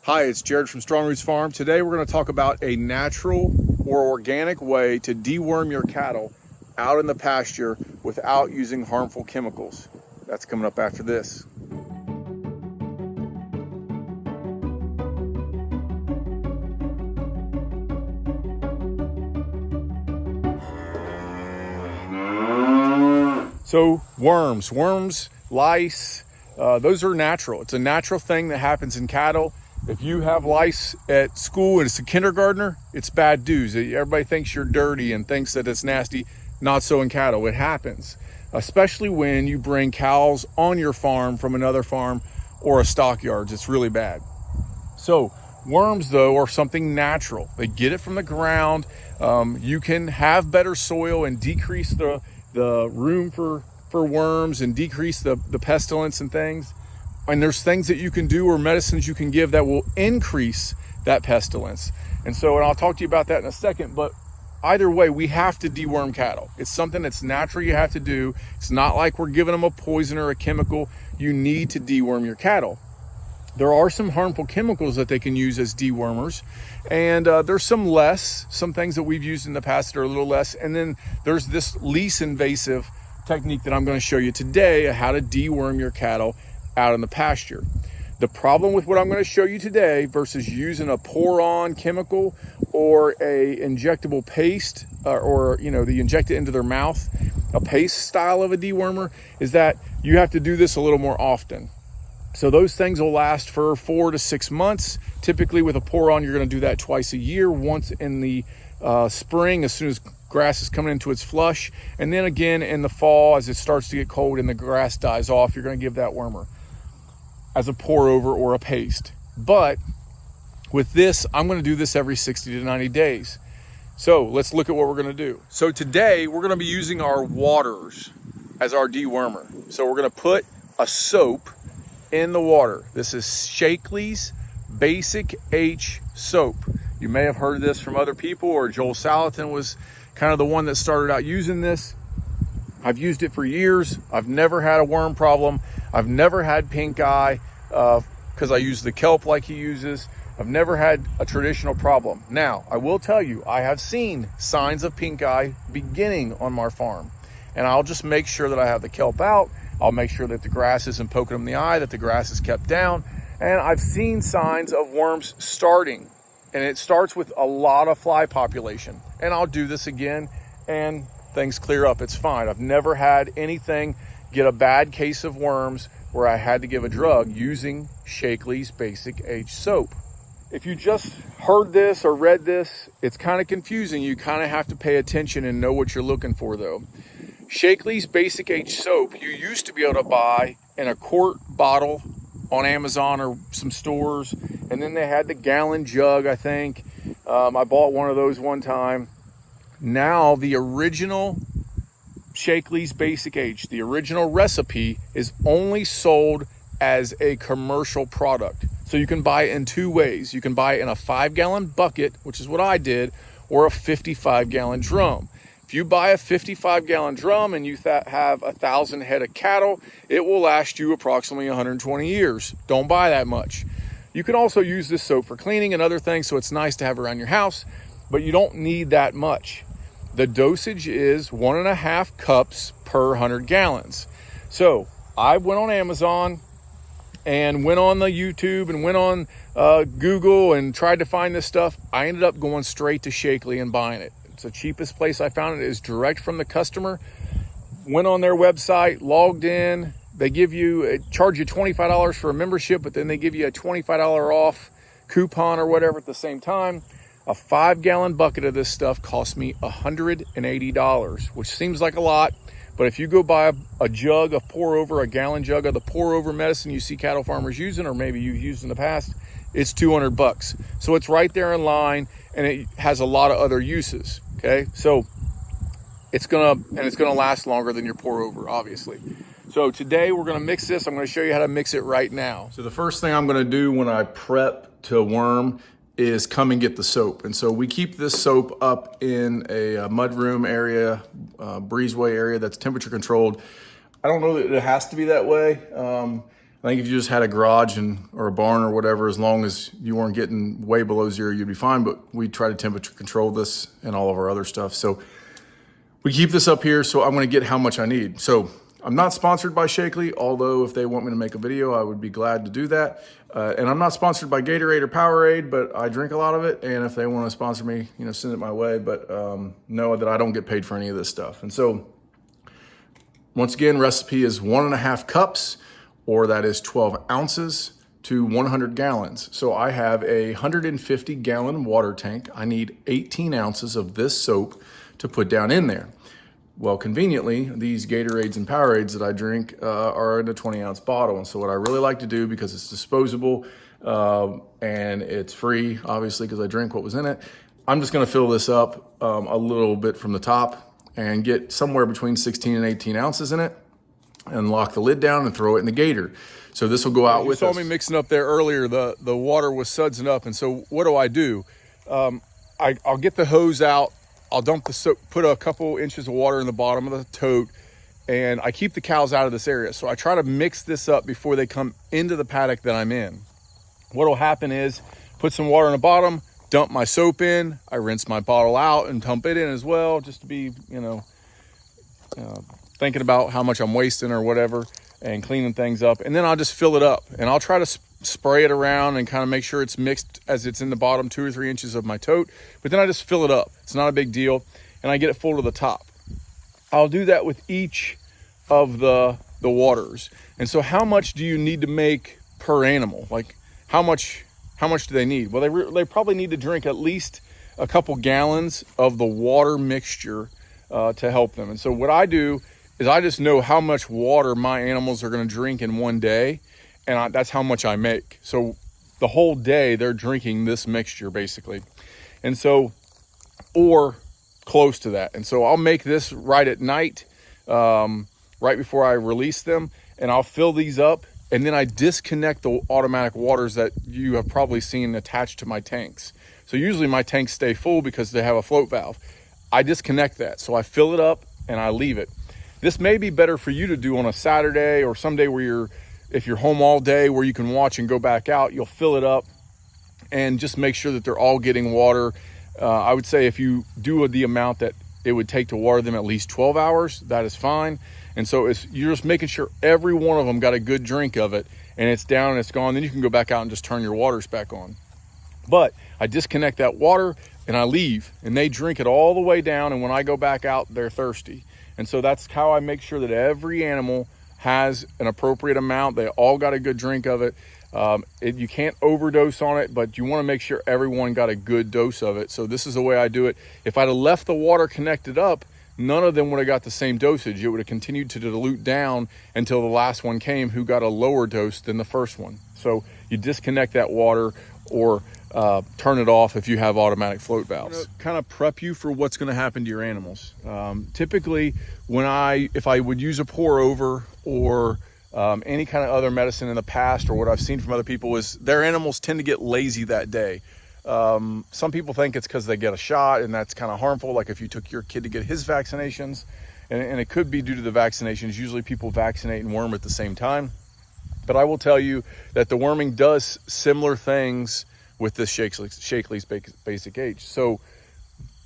Hi, it's Jared from Strong Roots Farm. Today we're going to talk about a natural or organic way to deworm your cattle out in the pasture without using harmful chemicals. That's coming up after this. So worms, lice, those are natural. It's a natural thing that happens in cattle. If you have lice at school and it's a kindergartner, it's bad news. Everybody thinks you're dirty and thinks that it's nasty. Not so in cattle. It happens, especially when you bring cows on your farm from another farm or a stockyards. It's really bad. So worms, though, are something natural. They get it from the ground. You can have better soil and decrease the room for worms and decrease the pestilence and things. And there's things that you can do or medicines you can give that will increase that pestilence. And I'll talk to you about that in a second, but either way, we have to deworm cattle. It's something that's natural you have to do. It's not like we're giving them a poison or a chemical. You need to deworm your cattle. There are some harmful chemicals that they can use as dewormers, and there's some things that we've used in the past that are a little less, and then there's this least invasive technique that I'm going to show you today of how to deworm your cattle out in the pasture. The problem with what I'm going to show you today versus using a pour-on chemical or a injectable paste or they inject it into their mouth, a paste style of a dewormer, is that you have to do this a little more often. So those things will last for 4 to 6 months. Typically with a pour-on, you're going to do that twice a year, once in the spring as soon as grass is coming into its flush, and then again in the fall as it starts to get cold and the grass dies off, you're going to give that wormer as a pour over or a paste. But with this, I'm going to do this every 60 to 90 days. So let's look at what we're going to do. So today we're going to be using our waters as our dewormer. So we're going to put a soap in the water. This is Shaklee's Basic H soap. You may have heard of this from other people, or Joel Salatin was kind of the one that started out using this. I've used it for years. I've never had a worm problem. I've never had pink eye because I use the kelp like he uses. I've never had a traditional problem. Now, I will tell you, I have seen signs of pink eye beginning on my farm. And I'll just make sure that I have the kelp out. I'll make sure that the grass isn't poking them in the eye, that the grass is kept down. And I've seen signs of worms starting. And it starts with a lot of fly population. And I'll do this again and things clear up. It's fine. I've never had anything get a bad case of worms where I had to give a drug using Shaklee's Basic H soap. If you just heard this or read this, it's kind of confusing. You kind of have to pay attention and know what you're looking for, though. Shaklee's Basic H soap, you used to be able to buy in a quart bottle on Amazon or some stores, and then they had the gallon jug, I think. I bought one of those one time. Now the original Shaklee's Basic H, the original recipe, is only sold as a commercial product. So you can buy it in two ways. You can buy it in a 5-gallon bucket, which is what I did, or a 55-gallon drum. If you buy a 55-gallon drum and you have 1,000 head of cattle, it will last you approximately 120 years. Don't buy that much. You can also use this soap for cleaning and other things, so it's nice to have around your house, but you don't need that much. The dosage is 1.5 cups per 100 gallons. So I went on Amazon and went on the YouTube and went on Google and tried to find this stuff. I ended up going straight to Shaklee and buying it. It's the cheapest place I found it. Is direct from the customer. Went on their website, logged in. They charge you $25 for a membership, but then they give you a $25 off coupon or whatever at the same time. A 5-gallon bucket of this stuff cost me $180, which seems like a lot, but if you go buy a jug of pour over, a gallon jug of the pour over medicine you see cattle farmers using, or maybe you've used in the past, it's $200. So it's right there in line, and it has a lot of other uses. Okay, so it's gonna last longer than your pour over, obviously. So today we're gonna mix this. I'm gonna show you how to mix it right now. So the first thing I'm gonna do when I prep to worm is come and get the soap. And so we keep this soap up in a mudroom area, breezeway area that's temperature controlled. I don't know that it has to be that way. I think if you just had a garage or a barn or whatever, as long as you weren't getting way below 0, you'd be fine. But we try to temperature control this and all of our other stuff. So we keep this up here. So I'm going to get how much I need. So I'm not sponsored by Shaklee, although if they want me to make a video, I would be glad to do that. And I'm not sponsored by Gatorade or Powerade, but I drink a lot of it. And if they want to sponsor me, send it my way. But know that I don't get paid for any of this stuff. And so once again, recipe is 1.5 cups, or that is 12 ounces to 100 gallons. So I have a 150 gallon water tank. I need 18 ounces of this soap to put down in there. Well, conveniently, these Gatorades and Powerades that I drink are in a 20-ounce bottle. And so what I really like to do, because it's disposable and it's free, obviously, because I drink what was in it, I'm just gonna fill this up a little bit from the top and get somewhere between 16 and 18 ounces in it, and lock the lid down and throw it in the gator. So this will go out with us. You saw me mixing up there earlier. The water was sudsing up. And so what do? I'll get the hose out. I'll dump the soap, put a couple inches of water in the bottom of the tote, and I keep the cows out of this area. So I try to mix this up before they come into the paddock that I'm in. What'll happen is put some water in the bottom, dump my soap in, I rinse my bottle out and dump it in as well, just to be, thinking about how much I'm wasting or whatever, and cleaning things up. And then I'll just fill it up, and I'll try to spray it around and kind of make sure it's mixed as it's in the bottom 2 or 3 inches of my tote. But then I just fill it up. It's not a big deal. And I get it full to the top. I'll do that with each of the waters. And so how much do you need to make per animal? Like how much do they need? Well, they probably need to drink at least a couple gallons of the water mixture to help them. And so what I do is I just know how much water my animals are going to drink in one day, and that's how much I make. So the whole day they're drinking this mixture basically, and so, or close to that. And so I'll make this right at night, right before I release them, and I'll fill these up, and then I disconnect the automatic waters that you have probably seen attached to my tanks. So usually my tanks stay full because they have a float valve. I disconnect that, so I fill it up and I leave it. This may be better for you to do on a Saturday or someday where if you're home all day, where you can watch and go back out. You'll fill it up and just make sure that they're all getting water. I would say if you do the amount that it would take to water them at least 12 hours, that is fine. And so you're just making sure every one of them got a good drink of it, and it's down and it's gone. Then you can go back out and just turn your waters back on. But I disconnect that water and I leave, and they drink it all the way down. And when I go back out, they're thirsty. And so that's how I make sure that every animal has an appropriate amount. They all got a good drink of it. You can't overdose on it, but you want to make sure everyone got a good dose of it. So this is the way I do it. If I'd have left the water connected up, none of them would have got the same dosage. It would have continued to dilute down until the last one came who got a lower dose than the first one. So you disconnect that water, or turn it off if you have automatic float valves. Kind of prep you for what's going to happen to your animals. Typically, if I would use a pour over or any kind of other medicine in the past, or what I've seen from other people, is their animals tend to get lazy that day. Some people think it's because they get a shot, and that's kind of harmful. Like if you took your kid to get his vaccinations, and it could be due to the vaccinations. Usually people vaccinate and worm at the same time. But I will tell you that the worming does similar things with this Shaklee's Basic H. So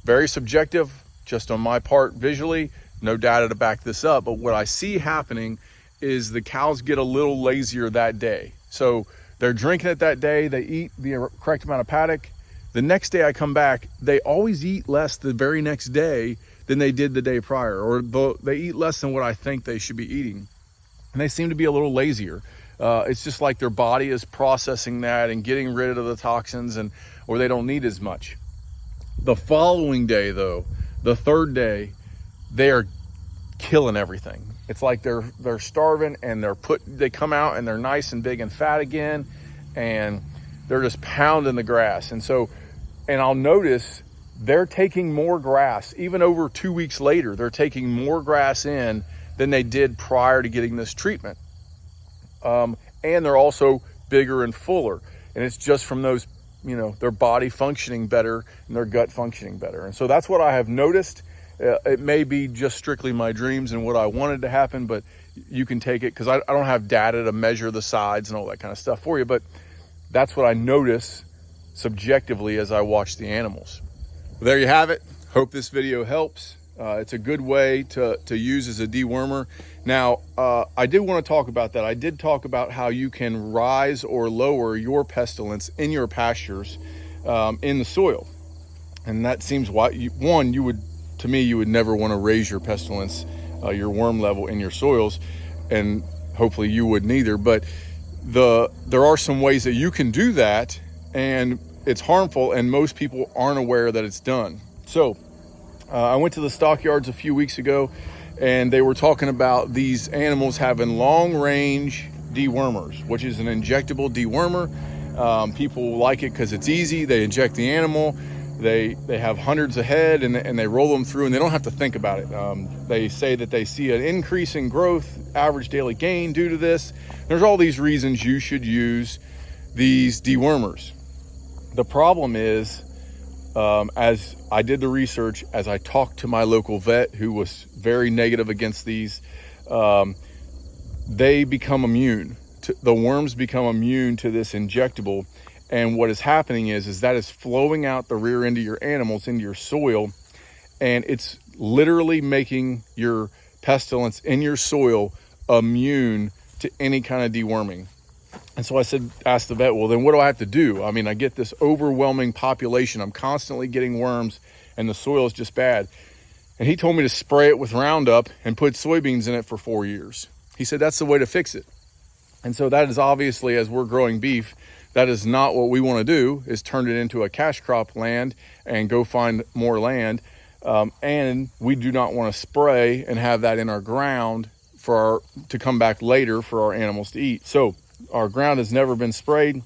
very subjective, just on my part visually, no data to back this up. But what I see happening is the cows get a little lazier that day. So they're drinking it that day, they eat the correct amount of paddock. The next day I come back, they always eat less the very next day than they did the day prior, or they eat less than what I think they should be eating. And they seem to be a little lazier. It's just like their body is processing that and getting rid of the toxins, or they don't need as much. The following day though, the third day, they are killing everything. It's like they're starving, and they come out and they're nice and big and fat again, and they're just pounding the grass. And I'll notice they're taking more grass, even over 2 weeks later, they're taking more grass in than they did prior to getting this treatment. And they're also bigger and fuller, and it's just from those, their body functioning better and their gut functioning better. And so that's what I have noticed. It may be just strictly my dreams and what I wanted to happen, but you can take it, because I don't have data to measure the sides and all that kind of stuff for you, but that's what I notice subjectively as I watch the animals. Well, there you have it. Hope this video helps. It's a good way to use as a dewormer. Now, I did want to talk about that. I did talk about how you can rise or lower your pestilence in your pastures in the soil. And that seems why, you would never want to raise your pestilence, your worm level in your soils, and hopefully you would neither. But there are some ways that you can do that, and it's harmful, and most people aren't aware that it's done. So I went to the stockyards a few weeks ago, and they were talking about these animals having long range dewormers, which is an injectable dewormer. People like it because it's easy. They inject the animal. They have hundreds of head, and they roll them through, and they don't have to think about it. They say that they see an increase in growth, average daily gain due to this. There's all these reasons you should use these dewormers. The problem is, as I did the research, as I talked to my local vet who was very negative against these, they become immune. The worms become immune to this injectable. And what is happening is that is flowing out the rear end of your animals into your soil, and it's literally making your pestilence in your soil immune to any kind of deworming. And so asked the vet, well, then what do I have to do? I mean, I get this overwhelming population. I'm constantly getting worms, and the soil is just bad. And he told me to spray it with Roundup and put soybeans in it for 4 years. He said that's the way to fix it. And so that is obviously, as we're growing beef, that is not what we want to do, is turn it into a cash crop land and go find more land. And we do not want to spray and have that in our ground to come back later for our animals to eat. So our ground has never been sprayed.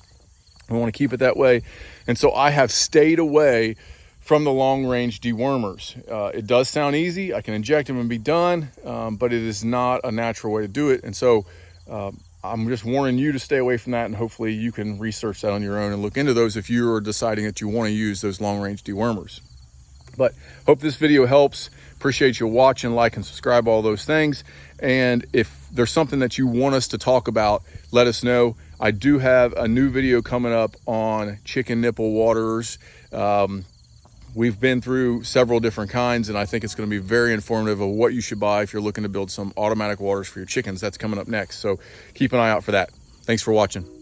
We want to keep it that way. And so I have stayed away from the long range dewormers. It does sound easy. I can inject them and be done, but it is not a natural way to do it. And so I'm just warning you to stay away from that, and hopefully you can research that on your own and look into those if you are deciding that you want to use those long range dewormers. But hope this video helps. Appreciate you watching, like and subscribe, all those things. And if there's something that you want us to talk about, let us know. I do have a new video coming up on chicken nipple waterers. We've been through several different kinds, and I think it's going to be very informative of what you should buy if you're looking to build some automatic waters for your chickens. That's coming up next, so keep an eye out for that. Thanks for watching.